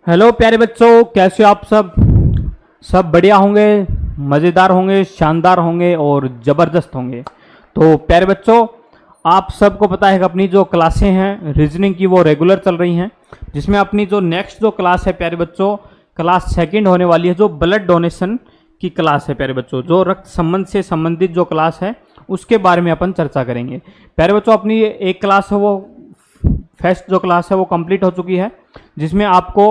Hello प्यारे बच्चों, कैसे हो आप सब बढ़िया होंगे, मज़ेदार होंगे, शानदार होंगे और ज़बरदस्त होंगे। तो प्यारे बच्चों, आप सबको पता है कि अपनी जो क्लासें हैं रीजनिंग की वो रेगुलर चल रही हैं, जिसमें अपनी जो नेक्स्ट जो क्लास है प्यारे बच्चों, क्लास सेकंड होने वाली है, जो ब्लड डोनेशन की क्लास है प्यारे बच्चों, जो रक्त संबंध से संबंधित जो क्लास है उसके बारे में अपन चर्चा करेंगे। प्यारे बच्चों, अपनी एक क्लास है वो फर्स्ट जो क्लास है वो कंप्लीट हो चुकी है, जिसमें आपको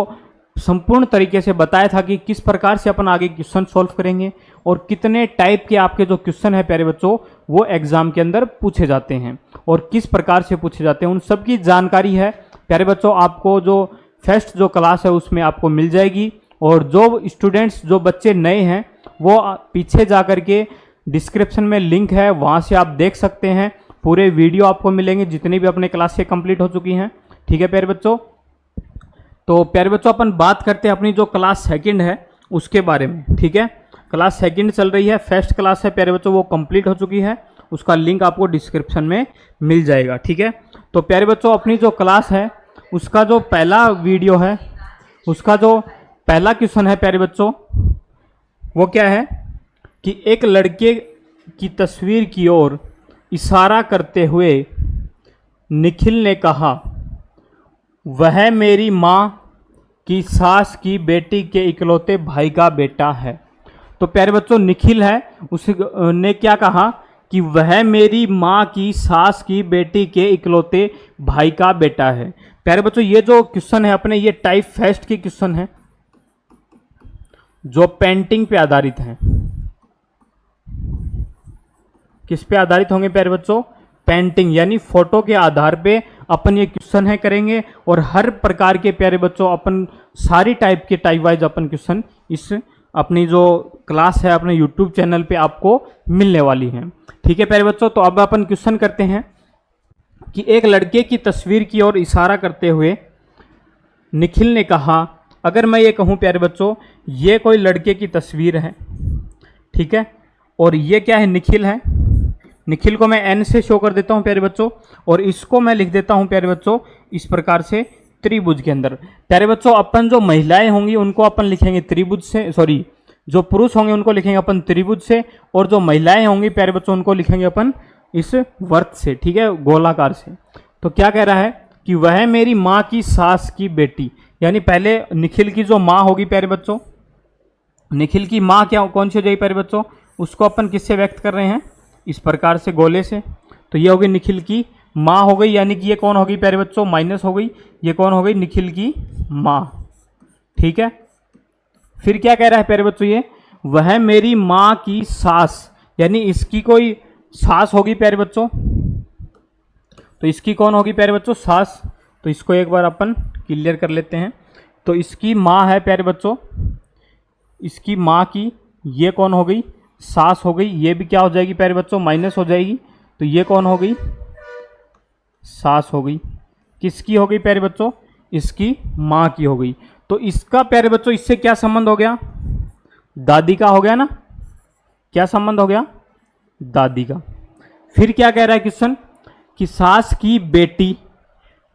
संपूर्ण तरीके से बताया था कि किस प्रकार से अपन आगे क्वेश्चन सॉल्व करेंगे और कितने टाइप के आपके जो क्वेश्चन है प्यारे बच्चों वो एग्जाम के अंदर पूछे जाते हैं और किस प्रकार से पूछे जाते हैं, उन सब की जानकारी है प्यारे बच्चों आपको जो फर्स्ट जो क्लास है उसमें आपको मिल जाएगी। और जो स्टूडेंट्स जो बच्चे नए हैं वो पीछे जा करके डिस्क्रिप्शन में लिंक है, वहाँ से आप देख सकते हैं, पूरे वीडियो आपको मिलेंगे जितनी भी अपने क्लास से कंप्लीट हो चुकी हैं। ठीक है प्यारे बच्चों, तो प्यारे बच्चों अपन बात करते हैं अपनी जो क्लास सेकंड है उसके बारे में। ठीक है, क्लास सेकंड चल रही है, फर्स्ट क्लास है प्यारे बच्चों वो कंप्लीट हो चुकी है, उसका लिंक आपको डिस्क्रिप्शन में मिल जाएगा। ठीक है, तो प्यारे बच्चों अपनी जो क्लास है उसका जो पहला वीडियो है, उसका जो पहला क्वेश्चन है प्यारे बच्चों वो क्या है कि एक लड़के की तस्वीर की ओर इशारा करते हुए निखिल ने कहा, वह मेरी माँ की सास की बेटी के इकलौते भाई का बेटा है। तो प्यारे बच्चों निखिल है, उसने क्या कहा कि वह मेरी माँ की सास की बेटी के इकलौते भाई का बेटा है। प्यारे बच्चों ये जो क्वेश्चन है अपने, ये टाइप फर्स्ट के क्वेश्चन है जो पेंटिंग पे आधारित हैं। किस पे आधारित होंगे प्यारे बच्चों? पेंटिंग, यानी फोटो के आधार पे अपन ये क्वेश्चन है करेंगे और हर प्रकार के प्यारे बच्चों अपन सारी टाइप के टाइप वाइज अपन क्वेश्चन इस अपनी जो क्लास है अपने यूट्यूब चैनल पे आपको मिलने वाली हैं। ठीक है प्यारे बच्चों, तो अब अपन क्वेश्चन करते हैं कि एक लड़के की तस्वीर की ओर इशारा करते हुए निखिल ने कहा, अगर मैं ये कहूँ प्यारे बच्चों ये कोई लड़के की तस्वीर है, ठीक है, और ये क्या है, निखिल है, निखिल को मैं एन से शो कर देता हूं प्यारे बच्चों और इसको मैं लिख देता हूं प्यारे बच्चों इस प्रकार से त्रिभुज के अंदर। प्यारे बच्चों अपन जो महिलाएं होंगी उनको अपन लिखेंगे त्रिभुज से, सॉरी जो पुरुष होंगे उनको लिखेंगे अपन त्रिभुज से, और जो महिलाएं होंगी प्यारे बच्चों उनको लिखेंगे अपन इस वर्त से, ठीक है, गोलाकार से। तो क्या कह रहा है कि वह मेरी माँ की सास की बेटी, यानी पहले निखिल की जो माँ होगी प्यारे बच्चों, निखिल की माँ क्या कौन सी हो जाएगी प्यारे बच्चों, उसको अपन किससे व्यक्त कर रहे हैं, इस प्रकार से गोले से। तो ये होगी निखिल की माँ हो गई, यानी कि ये कौन होगी प्यारे बच्चों, माइनस हो गई, ये कौन हो गई, निखिल की माँ। ठीक है, फिर क्या कह रहा है प्यारे बच्चों ये, वह मेरी माँ की सास, यानी इसकी कोई सास होगी प्यारे बच्चों, तो इसकी कौन होगी प्यारे बच्चों, सास। तो इसको एक बार अपन क्लियर कर लेते हैं। तो इसकी माँ है प्यारे बच्चों, इसकी माँ की ये कौन हो गई, सास हो गई, ये भी क्या हो जाएगी प्यारे बच्चों, माइनस हो जाएगी, तो ये कौन हो गई, सास हो गई। किसकी हो गई प्यारे बच्चों, इसकी माँ की हो गई। तो इसका प्यारे बच्चों इससे क्या संबंध हो गया, दादी का हो गया ना, क्या संबंध हो गया, दादी का। फिर क्या कह रहा है क्वेश्चन कि सास की बेटी,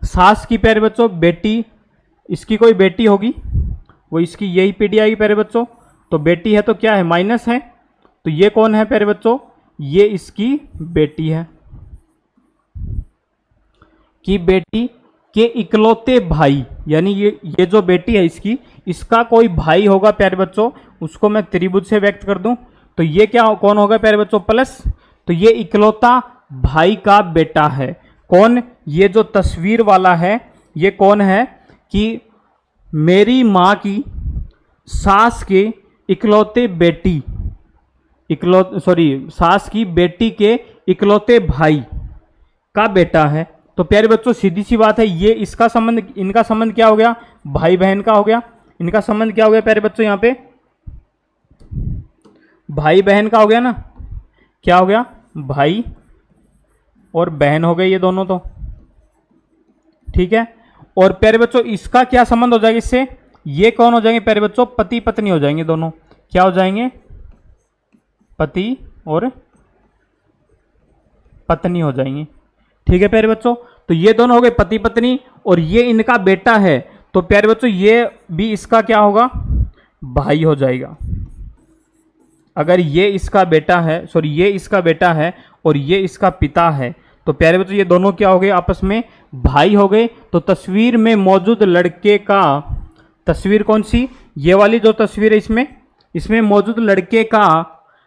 सास की प्यारे बच्चों बेटी, इसकी कोई बेटी होगी, वो इसकी यही पीढ़ी आएगी प्यारे बच्चों, तो बेटी है तो क्या है, माइनस है, तो ये कौन है प्यारे बच्चों, ये इसकी बेटी है, कि बेटी के इकलौते भाई, यानी ये जो बेटी है इसकी, इसका कोई भाई होगा प्यारे बच्चों, उसको मैं त्रिभुज से व्यक्त कर दूं, तो ये क्या कौन होगा प्यारे बच्चों, प्लस, तो ये इकलौता भाई का बेटा है। कौन, ये जो तस्वीर वाला है ये कौन है, कि मेरी माँ की सास के इकलौते बेटी, सास की बेटी के इकलौते भाई का बेटा है। तो प्यारे बच्चों सीधी सी बात है, ये इसका संबंध, इनका संबंध क्या हो गया, भाई बहन का हो गया, इनका संबंध क्या हो गया प्यारे बच्चों, यहाँ पे भाई बहन का हो गया ना, क्या हो गया, भाई और बहन हो गए ये दोनों, तो ठीक है। और प्यारे बच्चों इसका क्या संबंध हो जाएगा इससे, ये कौन हो जाएंगे प्यारे बच्चों, पति पत्नी हो जाएंगे दोनों, क्या हो जाएंगे, पति और पत्नी हो जाएंगे। ठीक है प्यारे बच्चों, तो ये दोनों हो गए पति पत्नी और ये इनका बेटा है, तो प्यारे बच्चों ये भी इसका क्या होगा, भाई हो जाएगा। अगर ये इसका बेटा है, सॉरी ये इसका बेटा है और ये इसका पिता है, तो प्यारे बच्चों ये दोनों क्या हो गए, आपस में भाई हो गए। तो तस्वीर में मौजूद लड़के का, तस्वीर कौन सी, ये वाली जो तस्वीर है, इसमें मौजूद लड़के का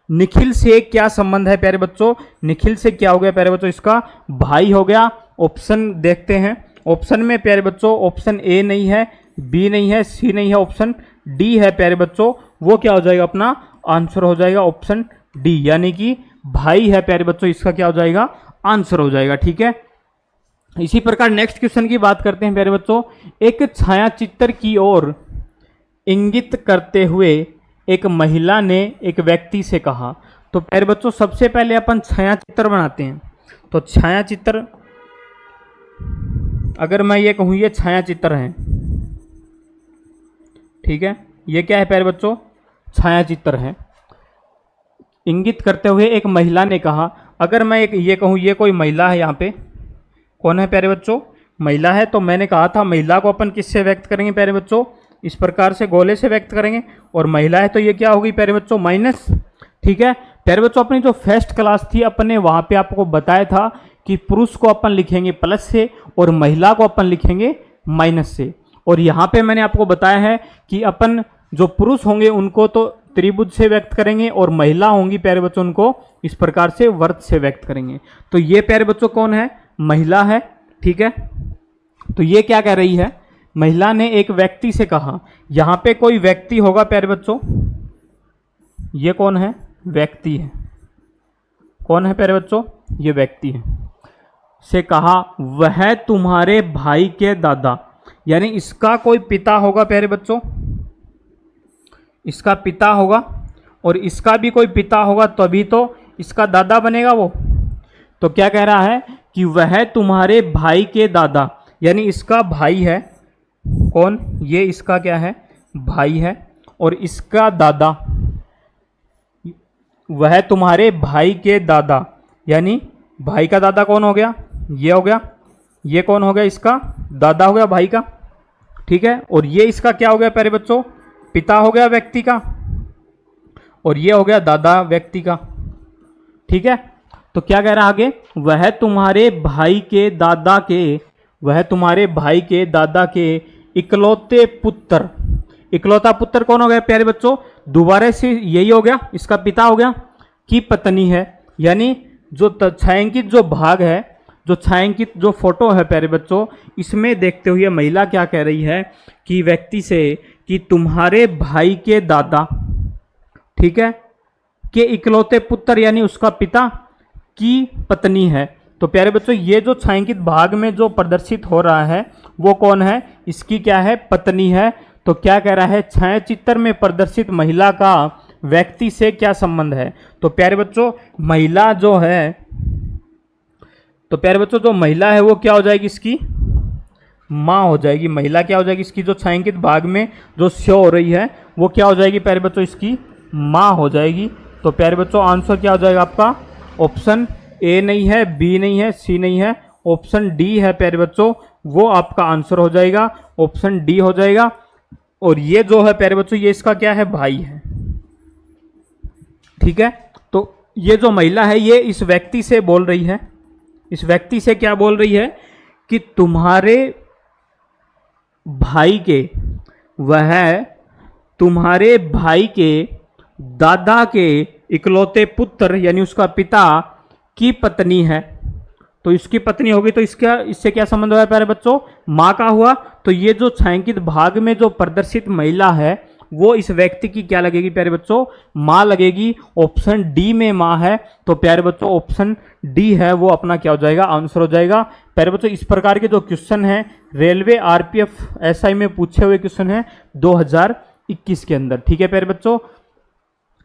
निखिल से क्या संबंध है प्यारे बच्चों, निखिल से क्या हो गया प्यारे बच्चों, इसका भाई हो गया। ऑप्शन देखते हैं, ऑप्शन में प्यारे बच्चों ऑप्शन ए नहीं है, बी नहीं है, सी नहीं है, ऑप्शन डी है प्यारे बच्चों। वो क्या हो जाएगा, अपना आंसर हो जाएगा ऑप्शन डी, यानी कि भाई है प्यारे बच्चों, इसका क्या हो जाएगा, आंसर हो जाएगा। ठीक है, इसी प्रकार नेक्स्ट क्वेश्चन की बात करते हैं प्यारे बच्चों। एक छायाचित्र की ओर इंगित करते हुए एक महिला ने एक व्यक्ति से कहा। तो प्यारे बच्चों सबसे पहले अपन छायाचित्र बनाते हैं। तो छायाचित्र, अगर मैं ये कहूँ ये छायाचित्र है, ठीक है, ये क्या है प्यारे बच्चों, छायाचित्र है। इंगित करते हुए एक महिला ने कहा, अगर मैं ये कहूँ ये कोई महिला है, यहाँ पे कौन है प्यारे बच्चों, महिला है। तो मैंने कहा था महिला को अपन किससे व्यक्त करेंगे प्यारे बच्चों, इस प्रकार से गोले से व्यक्त करेंगे, और महिला है तो ये क्या होगी प्यारे बच्चों, माइनस। ठीक है प्यारे बच्चों, अपनी जो फर्स्ट क्लास थी अपने वहाँ पे आपको बताया था कि पुरुष को अपन लिखेंगे प्लस से और महिला को अपन लिखेंगे माइनस से। और यहाँ पे मैंने आपको बताया है कि अपन जो पुरुष होंगे उनको तो त्रिभुज से व्यक्त करेंगे और महिला होंगी प्यारे बच्चों उनको इस प्रकार से वर्त से व्यक्त करेंगे। तो ये प्यारे बच्चों कौन है, महिला है। ठीक है, तो ये क्या कह रही है, महिला ने एक व्यक्ति से कहा। यहाँ पे कोई व्यक्ति होगा प्यारे बच्चों, ये कौन है, व्यक्ति है। कौन है प्यारे बच्चों, ये व्यक्ति है। से कहा वह तुम्हारे भाई के दादा, यानी इसका कोई पिता होगा प्यारे बच्चों, इसका पिता होगा और इसका भी कोई पिता होगा, तभी तो इसका दादा बनेगा वो। तो क्या कह रहा है कि वह तुम्हारे भाई के दादा, यानी इसका भाई है कौन, ये इसका क्या है, भाई है, और इसका दादा, वह तुम्हारे भाई के दादा, यानी भाई का दादा कौन हो गया, ये हो गया। ये कौन हो गया, इसका दादा हो गया भाई का। ठीक है, और ये इसका क्या हो गया प्यारे बच्चों, पिता हो गया व्यक्ति का, और ये हो गया दादा व्यक्ति का। ठीक है, तो क्या कह रहा है आगे, वह तुम्हारे भाई के दादा के, वह तुम्हारे भाई के दादा के इकलौते पुत्र, इकलौता पुत्र कौन हो गया प्यारे बच्चों, दोबारा से यही हो गया, इसका पिता हो गया, की पत्नी है। यानी जो छायांकित जो भाग है, जो छायांकित जो फोटो है प्यारे बच्चों, इसमें देखते हुए महिला क्या कह रही है कि व्यक्ति से कि तुम्हारे भाई के दादा, ठीक है, के इकलौते पुत्र, यानी उसका पिता की पत्नी है। तो प्यारे बच्चों ये जो छायांकित भाग में जो प्रदर्शित हो रहा है वो कौन है, इसकी क्या है, पत्नी है। तो क्या कह रहा है, छायाचित्र में प्रदर्शित महिला का व्यक्ति से क्या संबंध है। तो प्यारे बच्चों महिला जो है, तो प्यारे बच्चों जो महिला है वो क्या हो जाएगी, इसकी माँ हो जाएगी। महिला क्या हो जाएगी, इसकी जो छायांकित भाग में जो शो हो रही है वो क्या हो जाएगी प्यारे बच्चों, इसकी माँ हो जाएगी। तो प्यारे बच्चों आंसर क्या हो जाएगा आपका, ऑप्शन ए नहीं है, बी नहीं है, सी नहीं है, ऑप्शन डी है प्यारे बच्चों, वो आपका आंसर हो जाएगा, ऑप्शन डी हो जाएगा। और ये जो है प्यारे बच्चों ये इसका क्या है, भाई है। ठीक है, तो ये जो महिला है ये इस व्यक्ति से बोल रही है, इस व्यक्ति से क्या बोल रही है कि तुम्हारे भाई के, वह तुम्हारे भाई के दादा के इकलौते पुत्र, यानी उसका पिता की पत्नी है। तो इसकी पत्नी होगी तो इससे क्या संबंध हुआ प्यारे बच्चों, माँ का हुआ। तो ये जो छायांकित भाग में जो प्रदर्शित महिला है वो इस व्यक्ति की क्या लगेगी प्यारे बच्चों, माँ लगेगी। ऑप्शन डी में माँ है, तो प्यारे बच्चों ऑप्शन डी है वो अपना क्या हो जाएगा, आंसर हो जाएगा। प्यारे बच्चों इस प्रकार के जो क्वेश्चन है रेलवे आरपीएफ एसआई में पूछे हुए क्वेश्चन है 2021 के अंदर। ठीक है प्यारे बच्चों,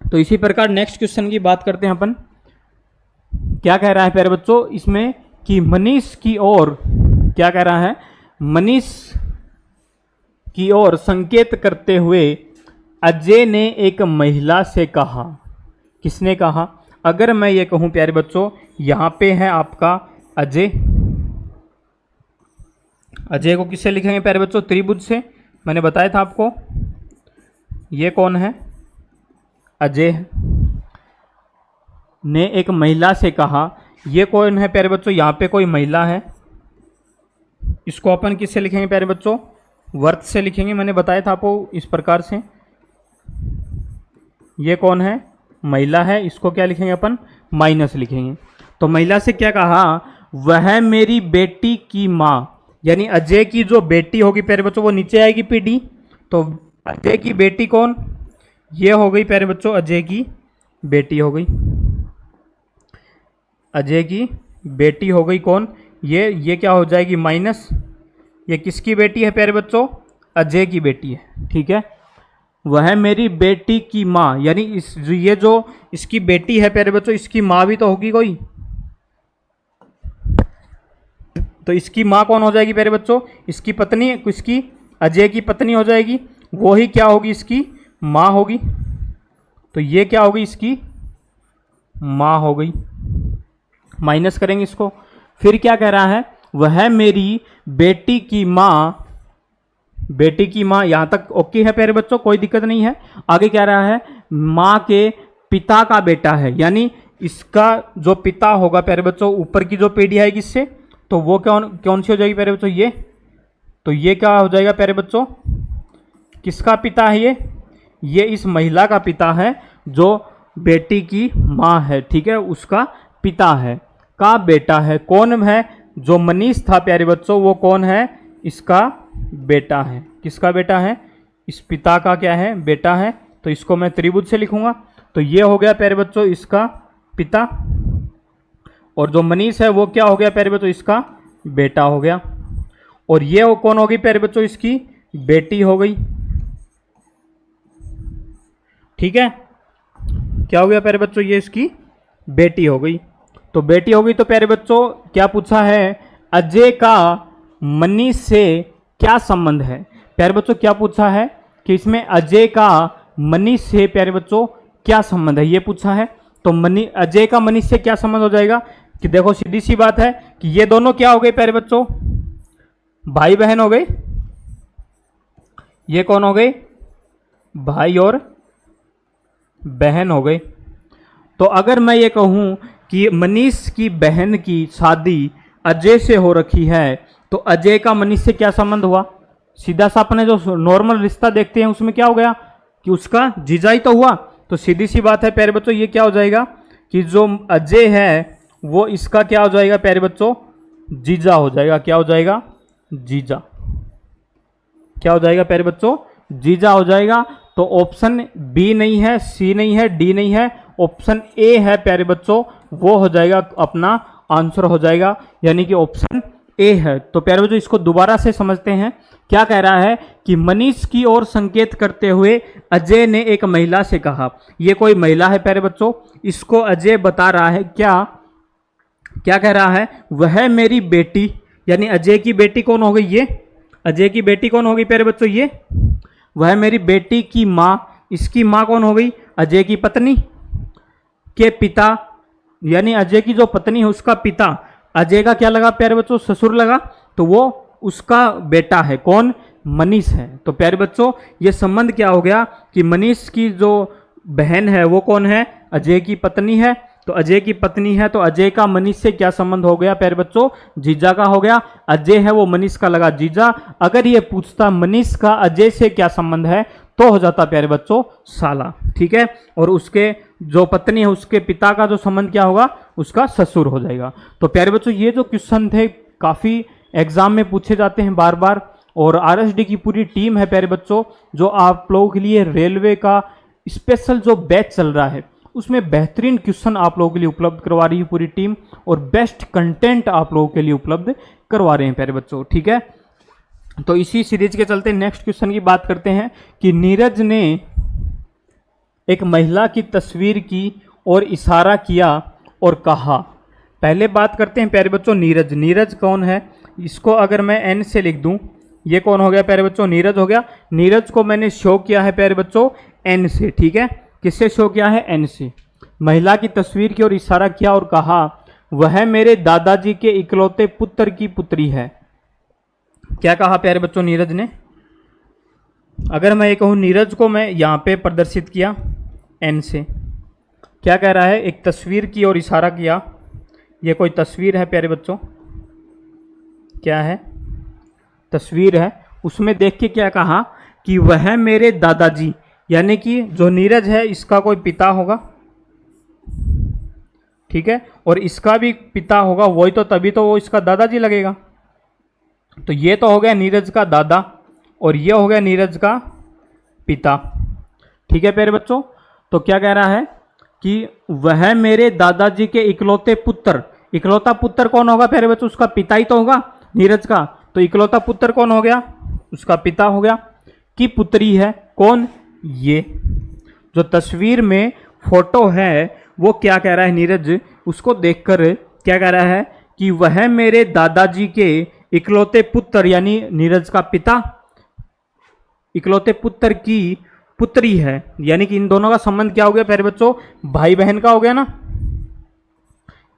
तो इसी प्रकार नेक्स्ट क्वेश्चन की बात करते हैं अपन। क्या कह रहा है प्यारे बच्चों इसमें कि मनीष की ओर, क्या कह रहा है, मनीष की ओर संकेत करते हुए अजय ने एक महिला से कहा। किसने कहा, अगर मैं ये कहूं प्यारे बच्चों, यहां पे है आपका अजय, अजय को किससे लिखेंगे प्यारे बच्चों? त्रिभुज से। मैंने बताया था आपको, ये कौन है? अजय ने एक महिला से कहा। ये कौन है प्यारे बच्चों? यहाँ पे कोई महिला है, इसको अपन किससे लिखेंगे प्यारे बच्चों? वर्त से लिखेंगे। मैंने बताया था आपको इस प्रकार से। ये कौन है? महिला है, इसको क्या लिखेंगे अपन? माइनस लिखेंगे। तो महिला से क्या कहा? वह मेरी बेटी की माँ, यानी अजय की जो बेटी होगी प्यारे बच्चों वो नीचे आएगी पीडी। तो अजय की बेटी कौन? ये हो गई प्यारे बच्चों अजय की बेटी हो गई। अजय की बेटी हो गई कौन? ये क्या हो जाएगी? माइनस। ये किसकी बेटी है प्यारे बच्चों? अजय की बेटी है। ठीक है, वह मेरी बेटी की माँ, यानी ये जो इसकी बेटी है प्यारे बच्चों, इसकी माँ भी तो होगी कोई। तो इसकी माँ कौन हो जाएगी प्यारे बच्चों? इसकी पत्नी, इसकी अजय की पत्नी हो जाएगी। वो ही क्या होगी? इसकी माँ होगी। तो ये क्या होगी? इसकी माँ हो गई। माइनस करेंगे इसको। फिर क्या कह रहा है? वह मेरी बेटी की माँ, बेटी की माँ, यहां तक ओके है प्यारे बच्चों, कोई दिक्कत नहीं है। आगे क्या रहा है? माँ के पिता का बेटा है, यानी इसका जो पिता होगा प्यारे बच्चों, ऊपर की जो पीढ़ी आएगी इससे, तो वो कौन सी हो जाएगी प्यारे बच्चों? ये। तो ये क्या हो जाएगा प्यारे बच्चों? किसका पिता है ये? ये इस महिला का पिता है, जो बेटी की माँ है। ठीक है, उसका पिता है, का बेटा है। कौन है? जो मनीष था प्यारे बच्चों, वो कौन है? इसका बेटा है। किसका बेटा है? इस पिता का क्या है? बेटा है। तो इसको मैं त्रिभुज से लिखूंगा। तो ये हो गया प्यारे बच्चों इसका पिता, और जो मनीष है वो क्या हो गया प्यारे बच्चों? इसका बेटा हो गया। और ये वो कौन होगी प्यारे बच्चों? इसकी बेटी हो गई। ठीक है, क्या हो गया प्यारे बच्चों? ये इसकी बेटी हो गई। तो बेटी हो गई तो प्यारे बच्चों क्या पूछा है? अजय का मनीष से क्या संबंध है? प्यारे बच्चों क्या पूछा है कि इसमें अजय का मनीष से प्यारे बच्चों क्या संबंध है, ये पूछा है। तो अजय का मनीष से क्या संबंध हो जाएगा? कि देखो सीधी सी बात है कि ये दोनों क्या हो गए प्यारे बच्चों? भाई बहन हो गए। ये कौन हो गए? भाई और बहन हो गए। तो अगर मैं ये कहूं कि मनीष की बहन की शादी अजय से हो रखी है, तो अजय का मनीष से क्या संबंध हुआ? सीधा सा अपने जो नॉर्मल रिश्ता देखते हैं उसमें क्या हो गया कि उसका जीजा ही तो हुआ। तो सीधी सी बात है प्यारे बच्चों, ये क्या हो जाएगा कि जो अजय है वो इसका क्या हो जाएगा प्यारे बच्चों? जीजा हो जाएगा। क्या हो जाएगा? जीजा। क्या हो जाएगा प्यारे बच्चों? जीजा हो जाएगा। तो ऑप्शन बी नहीं है, सी नहीं है, डी नहीं है, ऑप्शन ए है प्यारे बच्चों, वो हो जाएगा अपना आंसर हो जाएगा, यानी कि ऑप्शन ए है। तो प्यारे बच्चों इसको दोबारा से समझते हैं। क्या कह रहा है कि मनीष की ओर संकेत करते हुए अजय ने एक महिला से कहा। ये कोई महिला है प्यारे बच्चों, इसको अजय बता रहा है क्या कह रहा है? वह मेरी बेटी, यानी अजय की बेटी कौन हो गई? ये अजय की बेटी कौन हो गई प्यारे बच्चों? ये वह मेरी बेटी की माँ, इसकी माँ कौन हो गई? अजय की पत्नी के पिता, यानी अजय की जो पत्नी है उसका पिता। अजय का क्या लगा प्यारे बच्चों? ससुर लगा। तो वो उसका बेटा है। कौन? मनीष है। तो प्यारे बच्चों ये संबंध क्या हो गया कि मनीष की जो बहन है वो कौन है? अजय की पत्नी है। तो अजय की पत्नी है, तो अजय का मनीष से क्या संबंध हो गया प्यारे बच्चों? जीजा का हो गया। अजय है वो मनीष का लगा जीजा। अगर ये पूछता मनीष का अजय से क्या संबंध है, तो हो जाता प्यारे बच्चों साला। ठीक है, और उसके जो पत्नी है उसके पिता का जो संबंध क्या होगा? उसका ससुर हो जाएगा। तो प्यारे बच्चों ये जो क्वेश्चन थे काफी एग्जाम में पूछे जाते हैं बार बार, और आरएसडी की पूरी टीम है प्यारे बच्चों जो आप लोगों के लिए रेलवे का स्पेशल जो बैच चल रहा है उसमें बेहतरीन क्वेश्चन आप लोगों के लिए उपलब्ध करवा रही है पूरी टीम, और बेस्ट कंटेंट आप लोगों के लिए उपलब्ध करवा रहे हैं प्यारे बच्चों। ठीक है, तो इसी सीरीज के चलते नेक्स्ट क्वेश्चन की बात करते हैं कि नीरज ने एक महिला की तस्वीर की और इशारा किया और कहा। पहले बात करते हैं प्यारे बच्चों नीरज। नीरज कौन है? इसको अगर मैं एन से लिख दूं, ये कौन हो गया प्यारे बच्चों? नीरज हो गया। नीरज को मैंने शो किया है प्यारे बच्चों एन से। ठीक है, किससे शो किया है? एन से। महिला की तस्वीर की ओर इशारा किया और कहा वह मेरे दादाजी के इकलौते पुत्र की पुत्री है। क्या कहा प्यारे बच्चों नीरज ने? अगर मैं ये कहूँ नीरज को मैं यहाँ पे प्रदर्शित किया एन से, क्या कह रहा है? एक तस्वीर की ओर इशारा किया। ये कोई तस्वीर है प्यारे बच्चों, क्या है? तस्वीर है। उसमें देख के क्या कहा कि वह मेरे दादाजी, यानी कि जो नीरज है इसका कोई पिता होगा, ठीक है, और इसका भी पिता होगा, वही तो, तभी तो वो इसका दादाजी लगेगा। तो ये तो हो गया नीरज का दादा और ये हो गया नीरज का पिता, ठीक है प्यारे बच्चों। तो क्या कह रहा है कि वह मेरे दादाजी के इकलौते पुत्र, इकलौता पुत्र कौन होगा प्यारे बच्चों? उसका पिता ही तो होगा नीरज का। तो इकलौता पुत्र कौन हो गया? उसका पिता हो गया। की पुत्री है कौन? ये जो तस्वीर में फोटो है वो क्या कह रहा है नीरज? उसको देखकर क्या कह रहा है कि वह मेरे दादाजी के इकलौते पुत्र, यानी नीरज का पिता, इकलौते पुत्र की पुत्री है। यानी कि इन दोनों का संबंध क्या हो गया प्यारे बच्चों? भाई बहन का हो गया ना।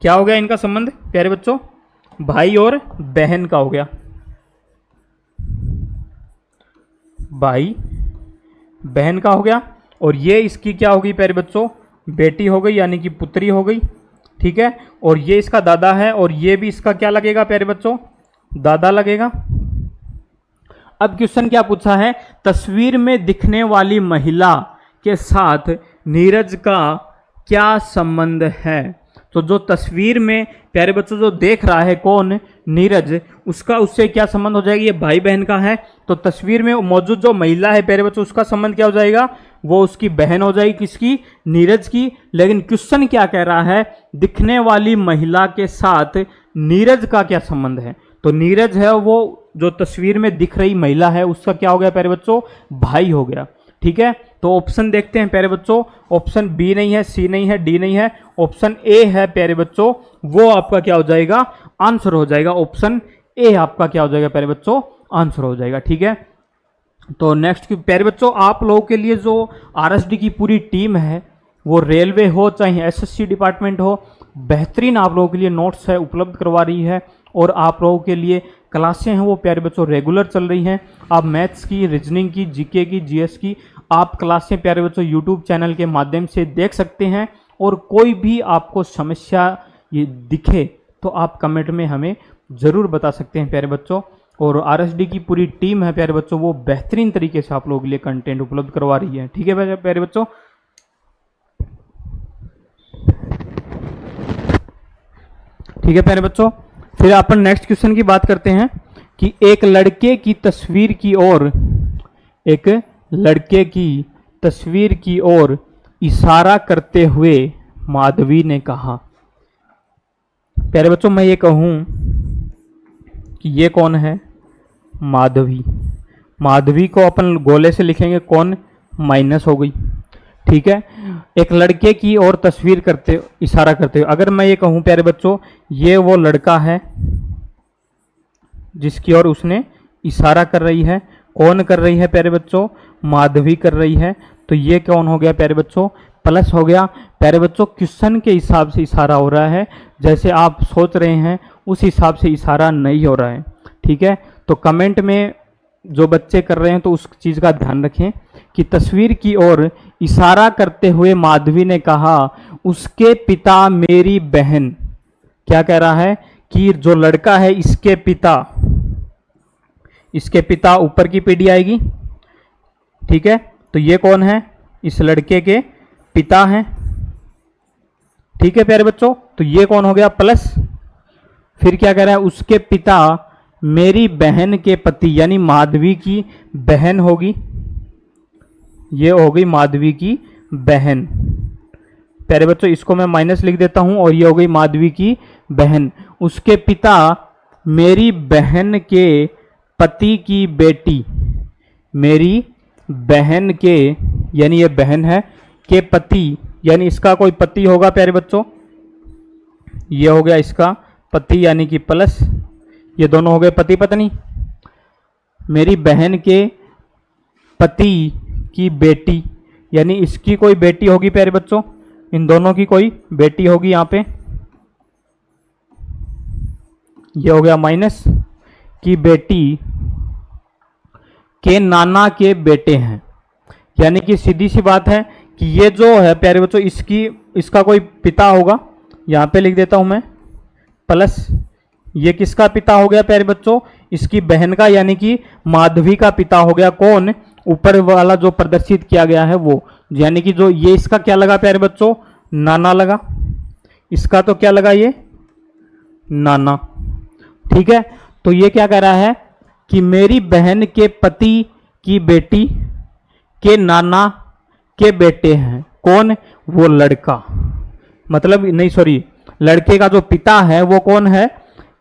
क्या हो गया इनका संबंध प्यारे बच्चों? भाई और बहन का हो गया। भाई बहन का हो गया। और ये इसकी क्या हो गई प्यारे बच्चों? बेटी हो गई, यानी कि पुत्री हो गई, ठीक है। और ये इसका दादा है और ये भी इसका क्या लगेगा प्यारे बच्चों? दादा लगेगा। अब क्वेश्चन क्या पूछा है? तस्वीर में दिखने वाली महिला के साथ नीरज का क्या संबंध है? तो जो तस्वीर में प्यारे बच्चों जो देख रहा है कौन? नीरज, उसका उससे क्या संबंध हो जाएगा? ये भाई बहन का है, तो तस्वीर में मौजूद जो महिला है प्यारे बच्चों उसका संबंध क्या हो जाएगा? वो उसकी बहन हो जाएगी। किसकी? नीरज की। लेकिन क्वेश्चन क्या कह रहा है? दिखने वाली महिला के साथ नीरज का क्या संबंध है? तो नीरज है वो जो तस्वीर में दिख रही महिला है उसका क्या हो गया प्यारे बच्चों? भाई हो गया, ठीक है। तो ऑप्शन देखते हैं प्यारे बच्चों। ऑप्शन बी नहीं है, सी नहीं है, डी नहीं है, ऑप्शन ए है प्यारे बच्चों। वो आपका क्या हो जाएगा? आंसर हो जाएगा। ऑप्शन ए आपका क्या हो जाएगा प्यारे बच्चों? आंसर हो जाएगा, ठीक है। तो नेक्स्ट की प्यारे बच्चों आप लोगों के लिए जो आरएसडी की पूरी टीम है, वो रेलवे हो चाहे एसएससी डिपार्टमेंट हो, बेहतरीन आप लोगों के लिए नोट्स है उपलब्ध करवा रही है। और आप लोगों के लिए क्लासें हैं वो प्यारे बच्चों रेगुलर चल रही हैं। आप मैथ्स की, रीजनिंग की, जीके की, जीएस की आप क्लासें प्यारे बच्चों यूट्यूब चैनल के माध्यम से देख सकते हैं। और कोई भी आपको समस्या ये दिखे तो आप कमेंट में हमें ज़रूर बता सकते हैं प्यारे बच्चों। और आरएसडी की पूरी टीम है प्यारे बच्चों, वो बेहतरीन तरीके से आप लोगों के लिए कंटेंट उपलब्ध करवा रही है, ठीक है प्यारे बच्चों। ठीक है प्यारे बच्चों, फिर अपन नेक्स्ट क्वेश्चन की बात करते हैं कि एक लड़के की तस्वीर की ओर, एक लड़के की तस्वीर की ओर इशारा करते हुए माधवी ने कहा। प्यारे बच्चों मैं ये कहूं कि ये कौन है? माधवी। माधवी को अपन गोले से लिखेंगे कौन? माइनस हो गई, ठीक है। एक लड़के की ओर तस्वीर करते, इशारा करते हुए, अगर मैं ये कहूं प्यारे बच्चों ये वो लड़का है जिसकी ओर उसने इशारा कर रही है। कौन कर रही है प्यारे बच्चों? माधवी कर रही है। तो ये कौन हो गया प्यारे बच्चों? प्लस हो गया। प्यारे बच्चों क्वेश्चन के हिसाब से इशारा हो रहा है, जैसे आप सोच रहे हैं उस हिसाब से इशारा नहीं हो रहा है, ठीक है। तो कमेंट में जो बच्चे कर रहे हैं तो उस चीज़ का ध्यान रखें कि तस्वीर की ओर इशारा करते हुए माधवी ने कहा उसके पिता मेरी बहन। क्या कह रहा है कि जो लड़का है इसके पिता, इसके पिता ऊपर की पीढ़ी आएगी, ठीक है। तो ये कौन है? इस लड़के के पिता हैं, ठीक है प्यारे बच्चों। तो ये कौन हो गया? प्लस। फिर क्या कह रहा है? उसके पिता मेरी बहन के पति, यानी माधवी की बहन होगी। ये हो गई माधवी की बहन। प्यारे बच्चों इसको मैं माइनस लिख देता हूं और ये हो गई माधवी की बहन। उसके पिता मेरी बहन के पति की बेटी, मेरी बहन के, यानी ये बहन है, के पति, यानी इसका कोई पति होगा प्यारे बच्चों। ये हो गया इसका पति, यानी कि प्लस। ये दोनों हो गए पति पत्नी। मेरी बहन के पति की बेटी, यानी इसकी कोई बेटी होगी प्यारे बच्चों, इन दोनों की कोई बेटी होगी यहां पे। ये हो गया माइनस की बेटी के नाना के बेटे हैं। यानी कि सीधी सी बात है कि ये जो है प्यारे बच्चों इसका कोई पिता होगा, यहाँ पे लिख देता हूं मैं प्लस ये किसका पिता हो गया प्यारे बच्चों, इसकी बहन का, यानी कि माधवी का पिता हो गया। कौन, ऊपर वाला जो प्रदर्शित किया गया है वो, यानी कि जो ये इसका क्या लगा प्यारे बच्चों, नाना लगा, इसका तो क्या लगा ये नाना। ठीक है, तो ये क्या कह रहा है कि मेरी बहन के पति की बेटी के नाना के बेटे हैं। कौन, वो लड़का, मतलब नहीं सॉरी, लड़के का जो पिता है वो कौन है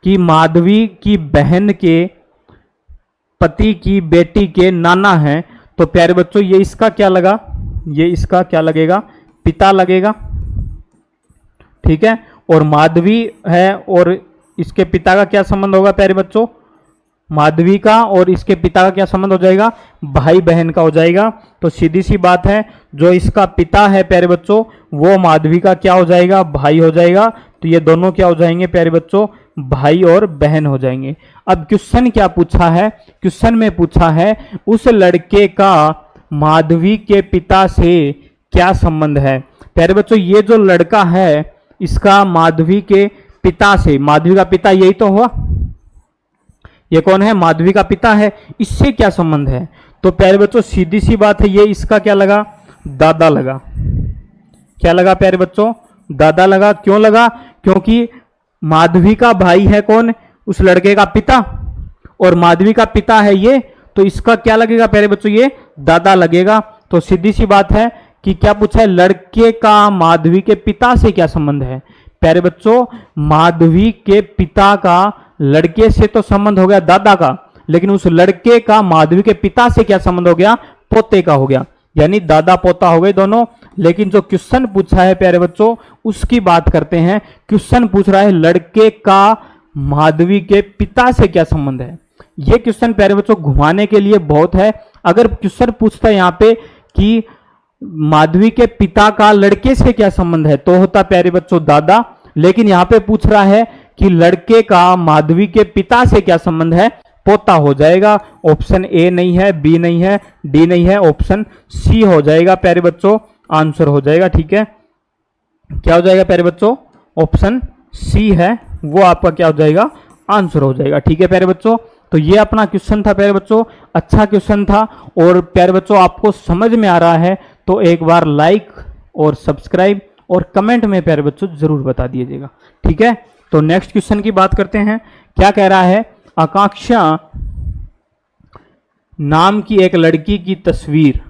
कि माधवी की बहन के पति की बेटी के नाना है। तो प्यारे बच्चों ये इसका क्या लगा, ये इसका क्या लगेगा, पिता लगेगा। ठीक है, और माधवी है और इसके पिता का क्या संबंध होगा प्यारे बच्चों, माधवी का और इसके पिता का क्या संबंध हो जाएगा, भाई बहन का हो जाएगा। तो सीधी सी बात है, जो इसका पिता है प्यारे बच्चों वो माधवी का क्या हो जाएगा, भाई हो जाएगा। तो ये दोनों क्या हो जाएंगे प्यारे बच्चों, भाई और बहन हो जाएंगे। अब क्वेश्चन क्या पूछा है, क्वेश्चन में पूछा है उस लड़के का माधवी के पिता से क्या संबंध है। प्यारे बच्चों ये जो लड़का है इसका माधवी के पिता से, माधवी का पिता यही तो हुआ, ये कौन है, माधवी का पिता है, इससे क्या संबंध है। तो प्यारे बच्चों सीधी सी बात है, ये इसका क्या लगा, दादा लगा। क्या लगा प्यारे बच्चों, दादा लगा। क्यों लगा, क्योंकि माधवी का भाई है कौन, उस लड़के का पिता, और माधवी का पिता है ये, तो इसका क्या लगेगा प्यारे बच्चों, ये दादा लगेगा। तो सीधी सी बात है कि क्या पूछा है, लड़के का माधवी के पिता से क्या संबंध है। प्यारे बच्चों माधवी के पिता का लड़के से तो संबंध हो गया दादा का, लेकिन उस लड़के का माधवी के पिता से क्या संबंध हो गया, पोते का हो गया, यानी दादा पोता हो गए दोनों। लेकिन जो क्वेश्चन पूछा है प्यारे बच्चों उसकी बात करते हैं। क्वेश्चन पूछ रहा है लड़के का माधवी के पिता से क्या संबंध है। यह क्वेश्चन प्यारे बच्चों घुमाने के लिए बहुत है। अगर क्वेश्चन पूछता है यहाँ पे कि माधवी के पिता का लड़के से क्या संबंध है तो होता प्यारे बच्चों दादा, लेकिन यहाँ पे पूछ रहा है कि लड़के का माधवी के पिता से क्या संबंध है, पोता हो जाएगा। ऑप्शन ए नहीं है, बी नहीं है, डी नहीं है, ऑप्शन सी हो जाएगा प्यारे बच्चों, आंसर हो जाएगा। ठीक है, क्या हो जाएगा प्यारे बच्चों, ऑप्शन सी है वो आपका क्या हो जाएगा, आंसर हो जाएगा। ठीक है प्यारे बच्चों, तो ये अपना क्वेश्चन था प्यारे बच्चों, अच्छा क्वेश्चन था। और प्यारे बच्चों आपको समझ में आ रहा है तो एक बार लाइक और सब्सक्राइब और कमेंट में प्यारे बच्चों जरूर बता दीजिएगा। ठीक है, तो नेक्स्ट क्वेश्चन की बात करते हैं। क्या कह रहा है, आकांक्षा नाम की एक लड़की की तस्वीर,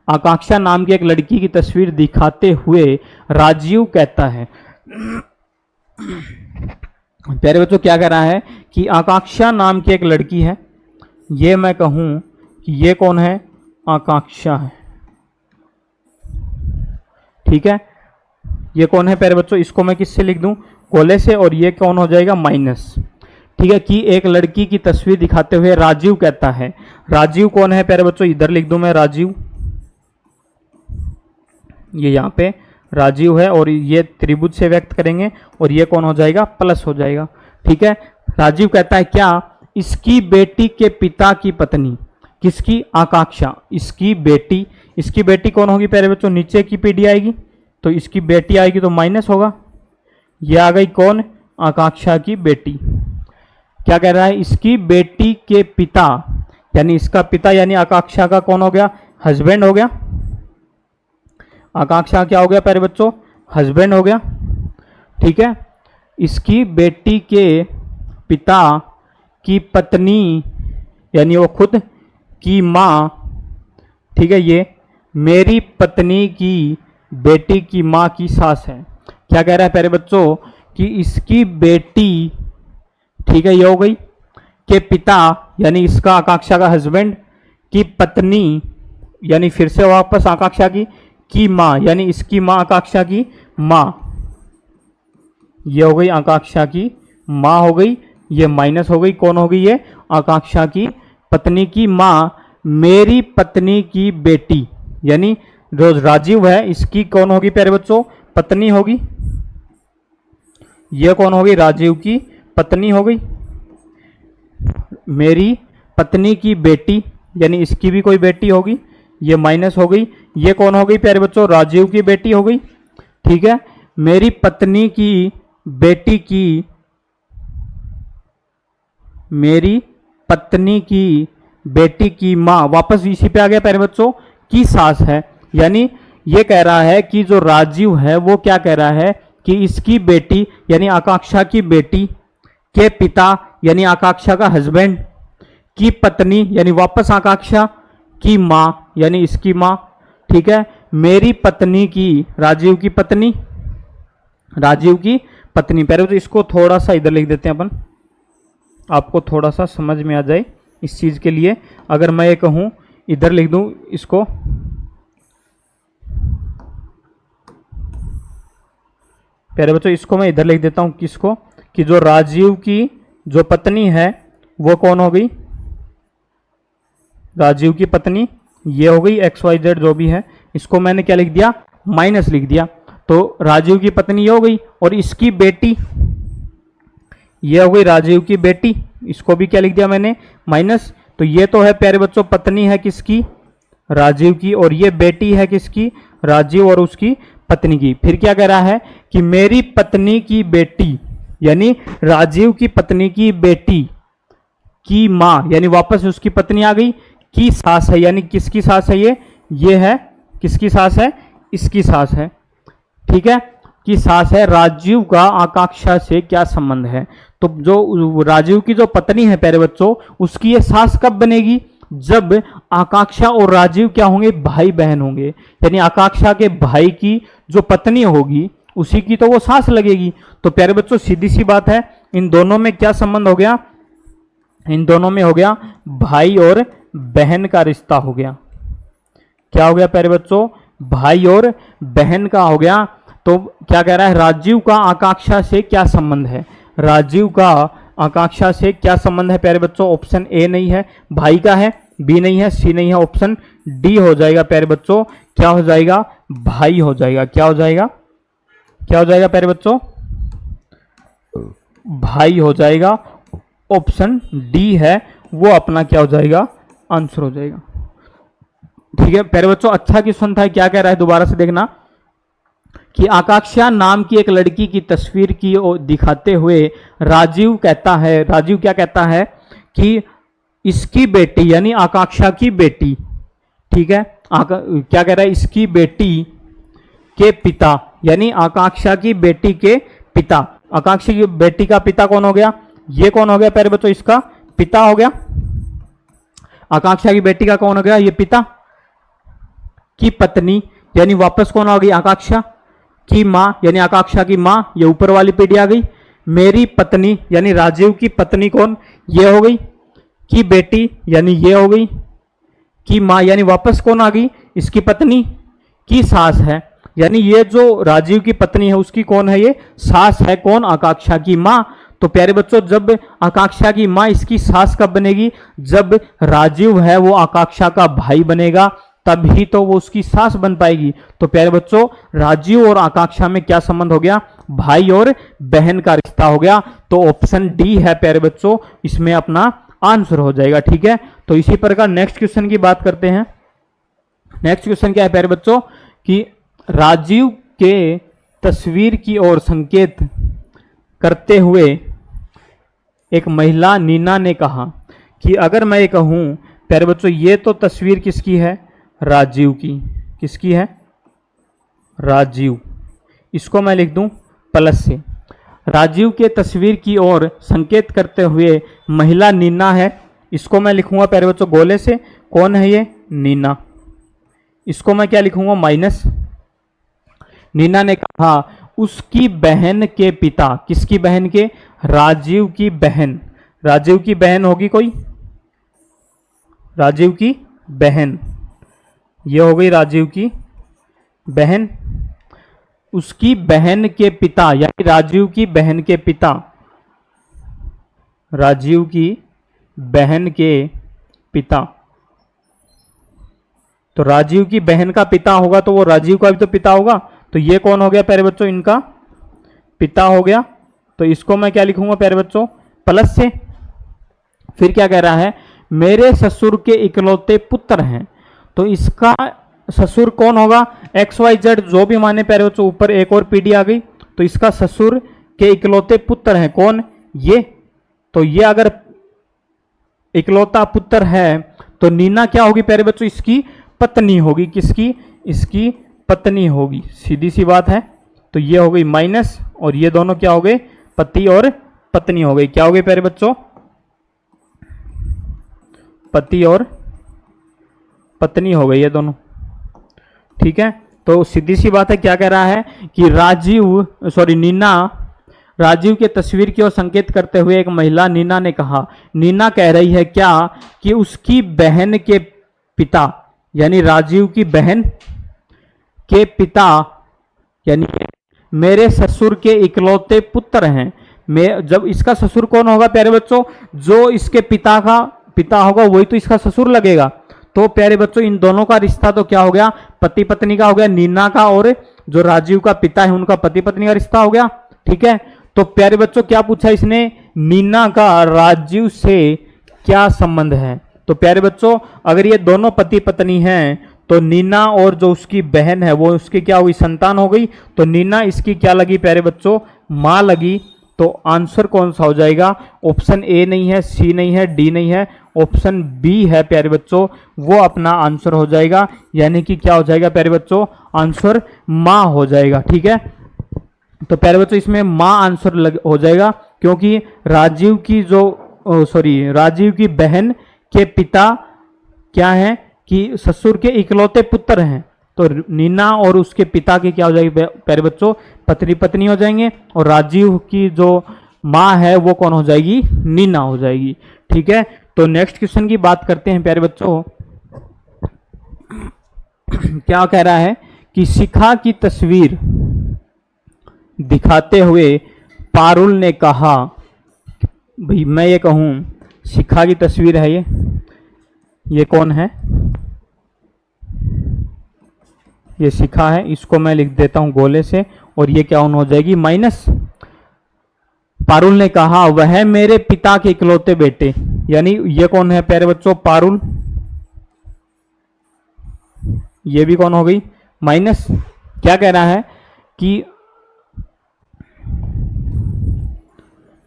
आकांक्षा नाम की एक लड़की की तस्वीर दिखाते हुए राजीव कहता है। प्यारे बच्चों क्या कह रहा है कि आकांक्षा नाम की एक लड़की है, ये मैं कहूं कि ये कौन है, आकांक्षा है। ठीक है, ये कौन है प्यारे बच्चों, इसको मैं किससे लिख दूं, कोले से, और ये कौन हो जाएगा, माइनस। ठीक है, कि एक लड़की की तस्वीर दिखाते हुए राजीव कहता है। राजीव कौन है प्यारे बच्चों, इधर लिख दूं मैं राजीव, ये यहाँ पे राजीव है, और ये त्रिभुज से व्यक्त करेंगे, और ये कौन हो जाएगा, प्लस हो जाएगा। ठीक है, राजीव कहता है क्या, इसकी बेटी के पिता की पत्नी, किसकी, आकांक्षा, इसकी बेटी कौन होगी प्यारे बच्चों, नीचे की पीढ़ी आएगी तो इसकी बेटी आएगी तो माइनस होगा, ये आ गई कौन, आकांक्षा की बेटी। क्या कह रहा है, इसकी बेटी के पिता, यानी इसका पिता यानी आकांक्षा का कौन हो गया, हस्बैंड हो गया। आकांक्षा क्या हो गया प्यारे बच्चों, हस्बैंड हो गया। ठीक है, इसकी बेटी के पिता की पत्नी यानी वो खुद की माँ। ठीक है, ये मेरी पत्नी की बेटी की माँ की सास है। क्या कह रहा है प्यारे बच्चों कि इसकी बेटी, ठीक है ये हो गई, के पिता यानी इसका आकांक्षा का हस्बैंड की पत्नी, यानी फिर से वापस आकांक्षा की माँ, यानी इसकी माँ आकांक्षा की माँ, ये हो गई आकांक्षा की माँ हो गई, ये माइनस हो गई, कौन हो गई ये, आकांक्षा की पत्नी की माँ मेरी पत्नी की बेटी, यानी जो राजीव है इसकी कौन होगी प्यारे बच्चों, पत्नी होगी। ये कौन होगी, राजीव की पत्नी हो गई, मेरी पत्नी की बेटी यानी इसकी भी कोई बेटी होगी, ये माइनस हो गई। ये कौन हो गई प्यारे बच्चों? राजीव की बेटी हो गई। ठीक है, मेरी पत्नी की बेटी की, मेरी पत्नी की बेटी की माँ, वापस इसी पे आ गया प्यारे बच्चों, की सास है। यानी ये कह रहा है कि जो राजीव है वो क्या कह रहा है कि इसकी बेटी यानी आकांक्षा की बेटी के पिता यानी आकांक्षा का हस्बैंड की पत्नी यानी वापस आकांक्षा की माँ यानी इसकी माँ। ठीक है, मेरी पत्नी की, राजीव की पत्नी, राजीव की पत्नी। पहले तो इसको थोड़ा सा इधर लिख देते हैं अपन, आपको थोड़ा सा समझ में आ जाए इस चीज के लिए। अगर मैं ये कहूं इधर लिख दूं इसको, प्यारे बच्चों इसको मैं इधर लिख देता हूं, किसको, कि जो राजीव की जो पत्नी है वो कौन हो गई? राजीव की पत्नी ये हो गई, XYZ जो भी है, इसको मैंने क्या लिख दिया? माइनस लिख दिया। तो राजीव की पत्नी ये हो गई, और इसकी बेटी ये हो गई राजीव की बेटी, इसको भी क्या लिख दिया मैंने? माइनस। तो ये तो है प्यारे बच्चों पत्नी है किसकी? राजीव की, और ये बेटी है किसकी? राजीव और उसकी पत्नी की। फिर क्या कह रहा है कि मेरी पत्नी की बेटी यानी राजीव की पत्नी की बेटी की माँ यानी वापस उसकी पत्नी आ गई, की सास है, यानी किसकी सास है ये है किसकी सास है? इसकी सास है। ठीक है, की सास है। राजीव का आकांक्षा से क्या संबंध है? तो जो राजीव की जो पत्नी है प्यारे बच्चों, उसकी ये सास कब बनेगी? जब आकांक्षा और राजीव क्या होंगे? भाई बहन होंगे। यानी आकांक्षा के भाई की जो पत्नी होगी उसी की तो वो सास लगेगी। तो प्यारे बच्चों सीधी सी बात है, इन दोनों में क्या संबंध हो गया? इन दोनों में हो गया भाई और बहन का रिश्ता हो गया। क्या हो गया प्यारे बच्चों? भाई और बहन का हो गया। तो क्या कह रहा है? राजीव का आकांक्षा से क्या संबंध है? राजीव का आकांक्षा से क्या संबंध है प्यारे बच्चों? ऑप्शन ए नहीं है, भाई का है, बी नहीं है, सी नहीं है, ऑप्शन डी हो जाएगा प्यारे बच्चों। क्या हो जाएगा? भाई हो जाएगा। क्या हो जाएगा? क्या हो जाएगा प्यारे बच्चों? भाई हो जाएगा। ऑप्शन डी है वो अपना क्या हो जाएगा? आंसर हो जाएगा। ठीक है प्यारे बच्चों, अच्छा क्वेश्चन था। क्या कह रहा है दोबारा से देखना, कि आकांक्षा नाम की एक लड़की की तस्वीर की ओर दिखाते हुए राजीव कहता है, राजीव क्या कहता है कि इसकी बेटी यानी आकांक्षा की बेटी, ठीक है, क्या कह रहा है? इसकी बेटी के पिता यानी आकांक्षा की बेटी के पिता। आकांक्षा की बेटी का पिता कौन हो गया? ये कौन हो गया प्यारे बच्चों? इसका पिता हो गया। आकांक्षा की बेटी का कौन हो गया? ये पिता। की पत्नी यानी वापस कौन आ गई? आकांक्षा की मां यानी आकांक्षा की मां, ये ऊपर वाली पीढ़ी आ गई। मेरी पत्नी यानी राजीव की पत्नी कौन? ये हो गई। की बेटी यानी ये हो गई। की मां यानी वापस कौन आ गई? इसकी पत्नी की सास है, यानी ये जो राजीव की पत्नी है उसकी कौन है? ये सास है। कौन? आकांक्षा की मां। तो प्यारे बच्चों जब आकांक्षा की मां इसकी सास कब बनेगी? जब राजीव है वो आकांक्षा का भाई बनेगा, तभी तो वो उसकी सास बन पाएगी। तो प्यारे बच्चों राजीव और आकांक्षा में क्या संबंध हो गया? भाई और बहन का रिश्ता हो गया। तो ऑप्शन डी है प्यारे बच्चों, इसमें अपना आंसर हो जाएगा। ठीक है, तो इसी प्रकार नेक्स्ट क्वेश्चन की बात करते हैं। नेक्स्ट क्वेश्चन क्या है प्यारे बच्चों, कि राजीव के तस्वीर की ओर संकेत करते हुए एक महिला नीना ने कहा कि अगर मैं ये कहूं प्यारे बच्चों, ये तो तस्वीर किसकी है? राजीव की। किसकी है? राजीव। इसको मैं लिख दूं प्लस से। राजीव के तस्वीर की ओर संकेत करते हुए महिला नीना है, इसको मैं लिखूंगा प्यारे बच्चों गोले से। कौन है ये? नीना। इसको मैं क्या लिखूंगा? माइनस। नीना ने कहा उसकी बहन के पिता। किसकी बहन के? राजीव की बहन। राजीव की बहन होगी कोई? राजीव की बहन, ये हो गई राजीव की बहन। उसकी बहन के पिता यानी राजीव की बहन के पिता, राजीव की बहन के पिता। तो राजीव की बहन का पिता होगा तो वो राजीव का भी तो पिता होगा। तो ये कौन हो गया प्यारे बच्चों? इनका पिता हो गया। तो इसको मैं क्या लिखूंगा प्यारे बच्चों? प्लस से। फिर क्या कह रहा है? मेरे ससुर के इकलौते पुत्र हैं। तो इसका ससुर कौन होगा, एक्स वाई जेड जो भी माने प्यारे बच्चों, ऊपर एक और पीढ़ी आ गई, तो इसका ससुर के इकलौते पुत्र हैं कौन, ये। तो ये अगर इकलौता पुत्र है तो नीना क्या होगी प्यारे बच्चों, इसकी पत्नी होगी। किसकी, इसकी पत्नी होगी, सीधी सी बात है। तो ये हो गई माइनस, और ये दोनों क्या हो गए, पति और पत्नी हो गई। क्या हो गए प्यारे बच्चों, पति और पत्नी हो गई ये दोनों, ठीक है। तो सीधी सी बात है, क्या कह रहा है कि नीना राजीव के तस्वीर की ओर संकेत करते हुए एक महिला नीना ने कहा, नीना कह रही है क्या कि उसकी बहन के पिता, यानी राजीव की बहन के पिता, यानी मेरे ससुर के इकलौते पुत्र हैं। जब इसका ससुर कौन होगा प्यारे बच्चों, जो इसके पिता का पिता होगा वही तो इसका ससुर लगेगा। तो प्यारे बच्चों इन दोनों का रिश्ता तो क्या हो गया, पति पत्नी का हो गया, नीना का और जो राजीव का पिता है उनका पति पत्नी का रिश्ता हो गया, ठीक है। तो प्यारे बच्चों क्या पूछा इसने, नीना का राजीव से क्या संबंध है। तो प्यारे बच्चों अगर ये दोनों पति पत्नी हैं तो नीना और जो उसकी बहन है वो उसकी क्या हुई, संतान हो गई। तो नीना इसकी क्या लगी प्यारे बच्चों, मां लगी। तो आंसर कौन सा हो जाएगा, ऑप्शन ए नहीं है, सी नहीं है, डी नहीं है, ऑप्शन बी है प्यारे बच्चों, वो अपना आंसर हो जाएगा। यानी कि क्या हो जाएगा प्यारे बच्चों, आंसर मां हो जाएगा, ठीक है। तो प्यारे बच्चों इसमें मां आंसर हो जाएगा, क्योंकि राजीव की बहन के पिता क्या है कि ससुर के इकलौते पुत्र हैं। तो नीना और उसके पिता के क्या हो जाएगी प्यारे बच्चों, पत्नी पत्नी हो जाएंगे, और राजीव की जो माँ है वो कौन हो जाएगी, नीना हो जाएगी, ठीक है। तो नेक्स्ट क्वेश्चन की बात करते हैं प्यारे बच्चों। क्या कह रहा है कि शिखा की तस्वीर दिखाते हुए पारुल ने कहा, भाई मैं ये कहूं शिखा की तस्वीर है, ये कौन है, ये शिखा है, इसको मैं लिख देता हूं गोले से, और ये क्या हो जाएगी माइनस। पारुल ने कहा वह मेरे पिता के इकलौते बेटे, यानी ये कौन है प्यारे बच्चों, पारुल, ये भी कौन हो गई माइनस। क्या कह रहा है कि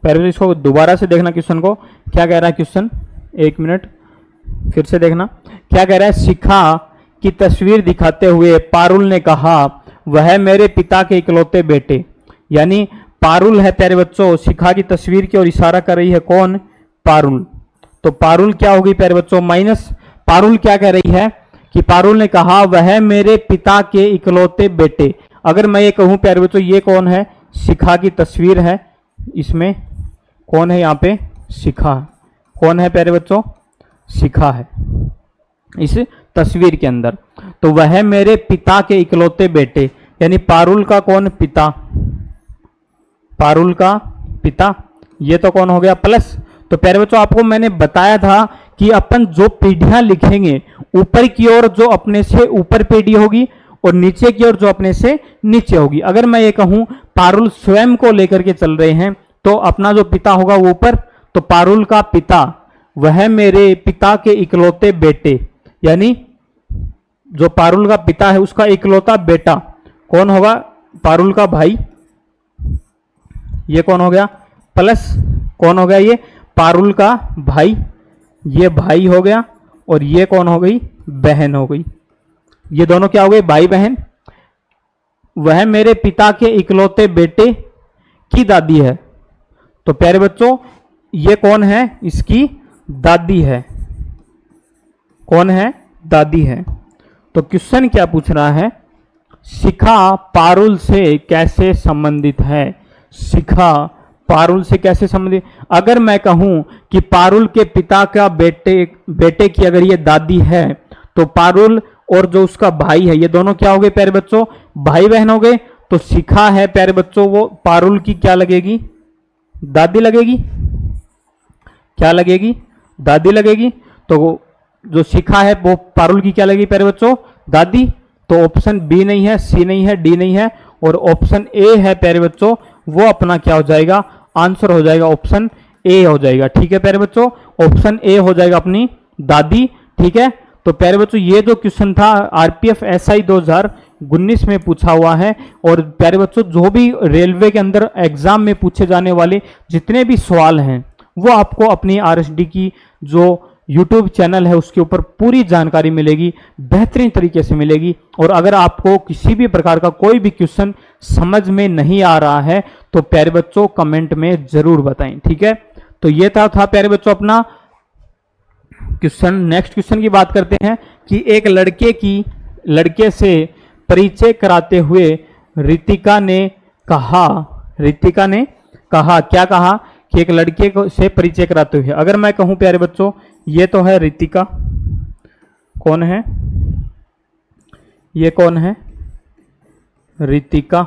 पहले इसको दोबारा से देखना क्वेश्चन को, क्या कह रहा है क्वेश्चन, एक मिनट फिर से देखना। क्या कह रहा है, शिखा की तस्वीर दिखाते हुए पारुल ने कहा वह मेरे पिता के इकलौते बेटे, यानी पारुल है प्यारे बच्चों, शिखा की तस्वीर की ओर इशारा कर रही है कौन, पारुल। तो पारुल क्या होगी प्यारे बच्चों माइनस। पारुल क्या कह रही है कि पारुल ने कहा वह मेरे पिता के इकलौते बेटे। अगर मैं ये कहूं प्यारे बच्चों ये कौन है, शिखा की तस्वीर है, इसमें कौन है, यहाँ पे शिखा, कौन है प्यारे बच्चों, शिखा है इस तस्वीर के अंदर। तो वह मेरे पिता के इकलौते बेटे, यानी पारुल का कौन, पिता, पारुल का पिता, ये तो कौन हो गया प्लस। तो प्यारे बच्चों आपको मैंने बताया था कि अपन जो पीढ़ियां लिखेंगे ऊपर की ओर जो अपने से ऊपर पीढ़ी होगी और नीचे की ओर जो अपने से नीचे होगी। अगर मैं ये कहूं पारुल स्वयं को लेकर के चल रहे हैं तो अपना जो पिता होगा वो ऊपर, तो पारुल का पिता वह मेरे पिता के इकलौते बेटे, यानी जो पारुल का पिता है उसका इकलौता बेटा कौन होगा, पारुल का भाई, ये कौन हो गया प्लस, कौन हो गया ये पारुल का भाई, ये भाई हो गया, और ये कौन हो गई, बहन हो गई। ये दोनों क्या हो गए, भाई बहन। वह मेरे पिता के इकलौते बेटे की दादी है। तो प्यारे बच्चों ये कौन है, इसकी दादी है, कौन है, दादी है। तो क्वेश्चन क्या पूछ रहा है, शिखा पारुल से कैसे संबंधित है, शिखा पारुल से कैसे संबंधित। अगर मैं कहूं कि पारुल के पिता का बेटे की अगर ये दादी है तो पारुल और जो उसका भाई है ये दोनों क्या हो गए प्यारे बच्चों, भाई बहन हो गए। तो शिखा है प्यारे बच्चों वो पारुल की क्या लगेगी, दादी लगेगी, क्या लगेगी, दादी लगेगी। तो जो शिखा है वो पारुल की क्या लगेगी प्यारे बच्चों, दादी। तो ऑप्शन बी नहीं है, सी नहीं है, डी नहीं है, और ऑप्शन ए है प्यारे बच्चों, वो अपना क्या हो जाएगा, आंसर हो जाएगा ऑप्शन ए हो जाएगा। ठीक है प्यारे बच्चों, ऑप्शन ए हो जाएगा अपनी दादी। ठीक है, तो प्यारे बच्चों ये जो क्वेश्चन था आरपीएफ एसआई 2019 में पूछा हुआ है। और प्यारे बच्चों जो भी रेलवे के अंदर एग्जाम में पूछे जाने वाले जितने भी सवाल हैं वो आपको अपनी आरएसडी की जो यूट्यूब चैनल है उसके ऊपर पूरी जानकारी मिलेगी, बेहतरीन तरीके से मिलेगी। और अगर आपको किसी भी प्रकार का कोई भी क्वेश्चन समझ में नहीं आ रहा है तो प्यारे बच्चों कमेंट में जरूर बताएं। ठीक है, तो ये था प्यारे बच्चों अपना क्वेश्चन। नेक्स्ट क्वेश्चन की बात करते हैं कि एक लड़के से परिचय कराते हुए रितिका ने कहा क्या कहा कि एक लड़के को से परिचय कराते हुए, अगर मैं कहूं प्यारे बच्चों ये तो है रितिका, कौन है ये, कौन है रितिका,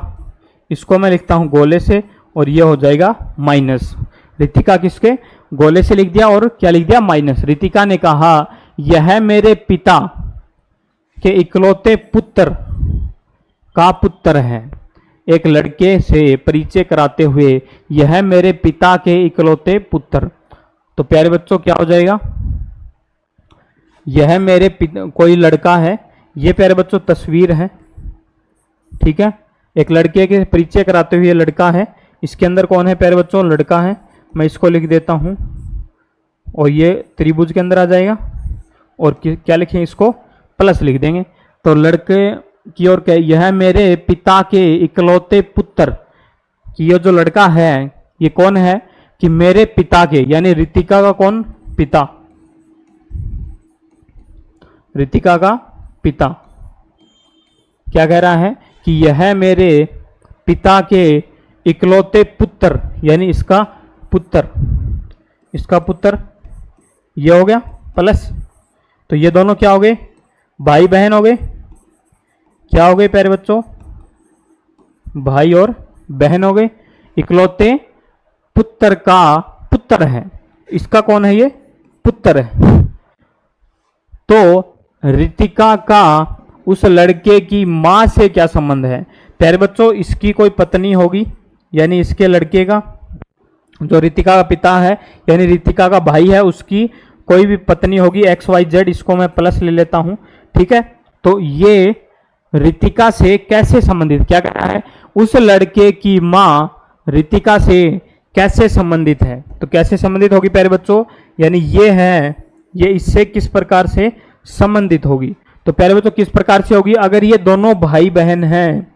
इसको मैं लिखता हूं गोले से और ये हो जाएगा माइनस। रितिका किसके गोले से लिख दिया और क्या लिख दिया माइनस। रितिका ने कहा यह मेरे पिता के इकलौते पुत्र का पुत्र है। एक लड़के से परिचय कराते हुए यह मेरे पिता के इकलौते पुत्र, तो प्यारे बच्चों क्या हो जाएगा, यह मेरे पिता, कोई लड़का है, ये प्यारे बच्चों तस्वीर है। ठीक है, एक लड़के के परिचय कराते हुए लड़का है, इसके अंदर कौन है प्यारे बच्चों, लड़का है। मैं इसको लिख देता हूं और ये त्रिभुज के अंदर आ जाएगा और क्या लिखें, इसको प्लस लिख देंगे। तो लड़के की ओर क्या, यह मेरे पिता के इकलौते पुत्र कि ये जो लड़का है ये कौन है कि मेरे पिता के, यानी रितिका का कौन पिता, रितिका का पिता क्या कह रहा है कि यह मेरे पिता के इकलौते पुत्र, यानी इसका पुत्र ये हो गया प्लस, तो ये दोनों क्या हो गए, भाई बहन हो गए। क्या हो गए प्यारे बच्चों, भाई और बहन हो गए। इकलौते पुत्र का पुत्र है, इसका कौन है, ये पुत्र है। तो रितिका का उस लड़के की मां से क्या संबंध है प्यारे बच्चों, इसकी कोई पत्नी होगी, यानी इसके लड़के का जो रितिका का पिता है यानी रितिका का भाई है उसकी कोई भी पत्नी होगी XYZ, इसको मैं प्लस ले लेता हूं। ठीक है, तो ये रितिका से कैसे संबंधित, क्या कह रहा है, उस लड़के की मां रितिका से कैसे संबंधित है, तो कैसे संबंधित होगी प्यारे बच्चों, यानी ये है, ये इससे किस प्रकार से संबंधित होगी। तो प्यारे बच्चों किस प्रकार से होगी, अगर ये दोनों भाई बहन हैं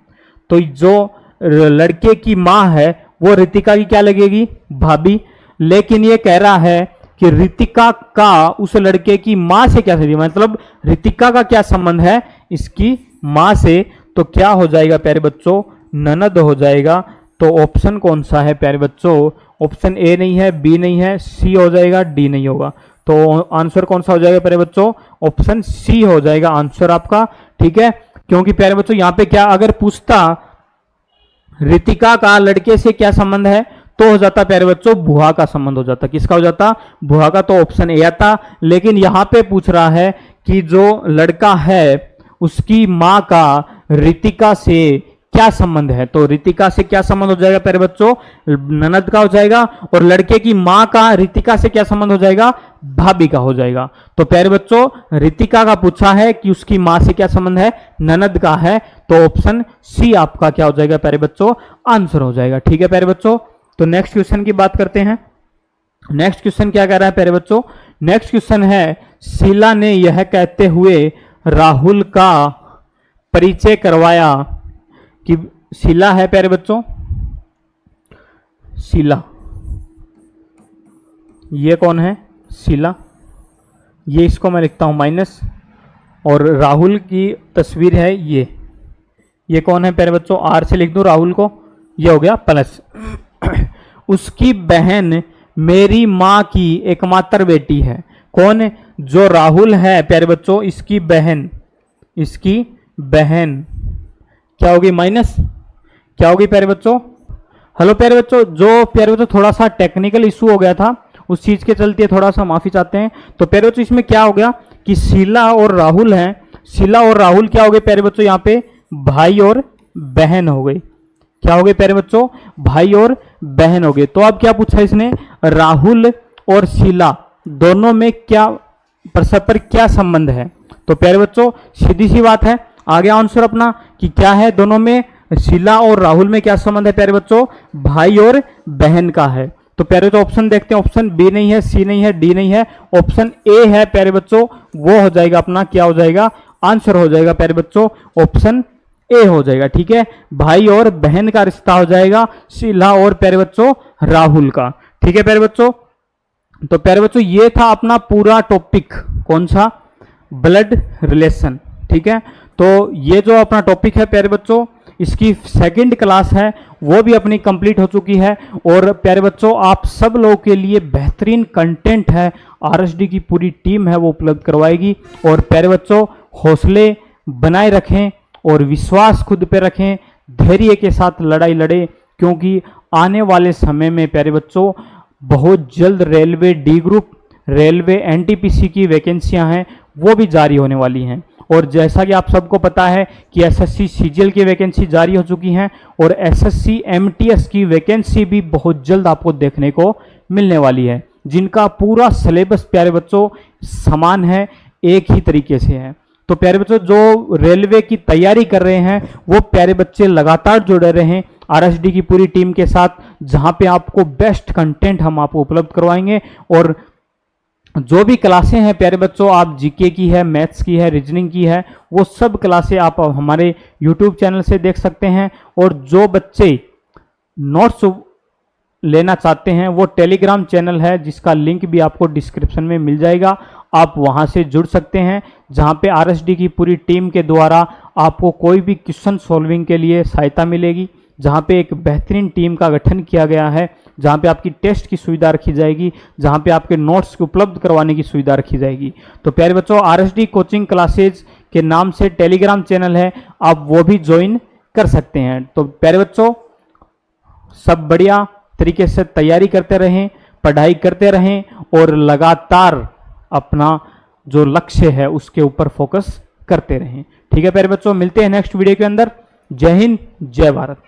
तो जो लड़के की मां है वो रितिका की क्या लगेगी, भाभी। लेकिन ये कह रहा है कि रितिका का उस लड़के की मां से क्या संबंध, मतलब रितिका का क्या संबंध है इसकी मां से, तो क्या हो जाएगा प्यारे बच्चों, ननद हो जाएगा। तो ऑप्शन कौन सा है प्यारे बच्चों, ऑप्शन ए नहीं है, बी नहीं है, सी हो जाएगा, डी नहीं होगा। तो आंसर कौन सा हो जाएगा प्यारे बच्चों, ऑप्शन सी हो जाएगा आंसर आपका। ठीक है, क्योंकि प्यारे बच्चों यहां पे क्या अगर पूछता रितिका का लड़के से क्या संबंध है तो हो जाता प्यारे बच्चों बुआ का संबंध हो जाता, किसका हो जाता, बुआ का, तो ऑप्शन ए आता। लेकिन यहां पे पूछ रहा है कि जो लड़का है उसकी मां का रितिका से क्या संबंध है, तो रितिका से क्या संबंध हो जाएगा प्यारे बच्चों, ननद का हो जाएगा। और लड़के की मां का रितिका से क्या संबंध हो जाएगा, भाभी का हो जाएगा। तो प्यारे बच्चों रितिका का पूछा है कि उसकी मां से क्या संबंध है, ननद का है, तो ऑप्शन सी आपका क्या हो जाएगा प्यारे बच्चों, आंसर हो जाएगा। ठीक है प्यारे बच्चों, तो नेक्स्ट क्वेश्चन की बात करते हैं। नेक्स्ट क्वेश्चन क्या कह रहा है प्यारे बच्चों, नेक्स्ट क्वेश्चन है शीला ने यह कहते हुए राहुल का परिचय करवाया कि शीला है प्यारे बच्चों, शीला ये कौन है, शीला, ये इसको मैं लिखता हूं माइनस, और राहुल की तस्वीर है ये कौन है प्यारे बच्चों, आर से लिख दूं राहुल को, ये हो गया प्लस। उसकी बहन मेरी मां की एकमात्र बेटी है, कौन, जो राहुल है प्यारे बच्चों इसकी बहन क्या होगी, माइनस क्या होगी प्यारे बच्चों। हेलो प्यारे बच्चों, जो प्यारे बच्चों थोड़ा सा टेक्निकल इशू हो गया था उस चीज के चलते थोड़ा सा माफी चाहते हैं। तो प्यारे बच्चों इसमें क्या हो गया कि शीला और राहुल हैं, शीला और राहुल क्या हो गए प्यारे बच्चों, यहाँ पे भाई और बहन हो गई, क्या हो गए प्यारे बच्चों, भाई और बहन हो गए। तो अब क्या पूछा इसने, राहुल और शीला दोनों में क्या परस्पर क्या संबंध है। तो प्यारे बच्चों सीधी सी बात है, आगे आंसर अपना कि क्या है, दोनों में शीला और राहुल में क्या संबंध है प्यारे बच्चों, भाई और बहन का है। तो प्यारे बच्चों ऑप्शन देखते हैं, ऑप्शन बी नहीं है, सी नहीं है, डी नहीं है, ऑप्शन ए है प्यारे बच्चों, वो हो जाएगा अपना, क्या हो जाएगा, आंसर हो जाएगा प्यारे बच्चों ऑप्शन ए हो जाएगा। ठीक है, भाई और बहन का रिश्ता हो जाएगा शीला और प्यारे बच्चों राहुल का। ठीक है प्यारे बच्चों, तो प्यारे बच्चों ये था अपना पूरा टॉपिक, कौन सा, ब्लड रिलेशन। ठीक है, तो ये जो अपना टॉपिक है प्यारे बच्चों, इसकी सेकंड क्लास है वो भी अपनी कंप्लीट हो चुकी है। और प्यारे बच्चों आप सब लोगों के लिए बेहतरीन कंटेंट है, आरएसडी की पूरी टीम है वो उपलब्ध करवाएगी। और प्यारे बच्चों हौसले बनाए रखें और विश्वास खुद पे रखें, धैर्य के साथ लड़ाई लड़े, क्योंकि आने वाले समय में प्यारे बच्चों बहुत जल्द railway D group, railway NTPC की वैकेंसियां हैं वो भी जारी होने वाली हैं। और जैसा कि आप सबको पता है कि एसएससी सीजीएल की वैकेंसी जारी हो चुकी हैं और एसएससी एमटीएस की वैकेंसी भी बहुत जल्द आपको देखने को मिलने वाली है, जिनका पूरा सिलेबस प्यारे बच्चों समान है, एक ही तरीके से है। तो प्यारे बच्चों जो रेलवे की तैयारी कर रहे हैं वो प्यारे बच्चे लगातार जुड़े रहें आरएसडी की पूरी टीम के साथ, जहां पे आपको बेस्ट कंटेंट हम आपको उपलब्ध करवाएंगे। और जो भी क्लासें हैं प्यारे बच्चों, आप जीके की है, मैथ्स की है, रीजनिंग की है, वो सब क्लासें आप हमारे यूट्यूब चैनल से देख सकते हैं। और जो बच्चे नोट्स लेना चाहते हैं वो टेलीग्राम चैनल है जिसका लिंक भी आपको डिस्क्रिप्शन में मिल जाएगा, आप वहां से जुड़ सकते हैं, जहां पे आरएसडी की पूरी टीम के द्वारा आपको कोई भी क्वेश्चन सॉल्विंग के लिए सहायता मिलेगी, जहां पे एक बेहतरीन टीम का गठन किया गया है, जहां पे आपकी टेस्ट की सुविधा रखी जाएगी, जहां पे आपके नोट्स उपलब्ध करवाने की सुविधा रखी जाएगी। तो प्यारे बच्चों आरएसडी कोचिंग क्लासेज के नाम से टेलीग्राम चैनल है, आप वो भी ज्वाइन कर सकते हैं। तो प्यारे बच्चों सब बढ़िया तरीके से तैयारी करते रहें, पढ़ाई करते रहें और लगातार अपना जो लक्ष्य है उसके ऊपर फोकस करते रहें। ठीक है प्यारे बच्चों, मिलते हैं नेक्स्ट वीडियो के अंदर। जय हिंद, जय भारत।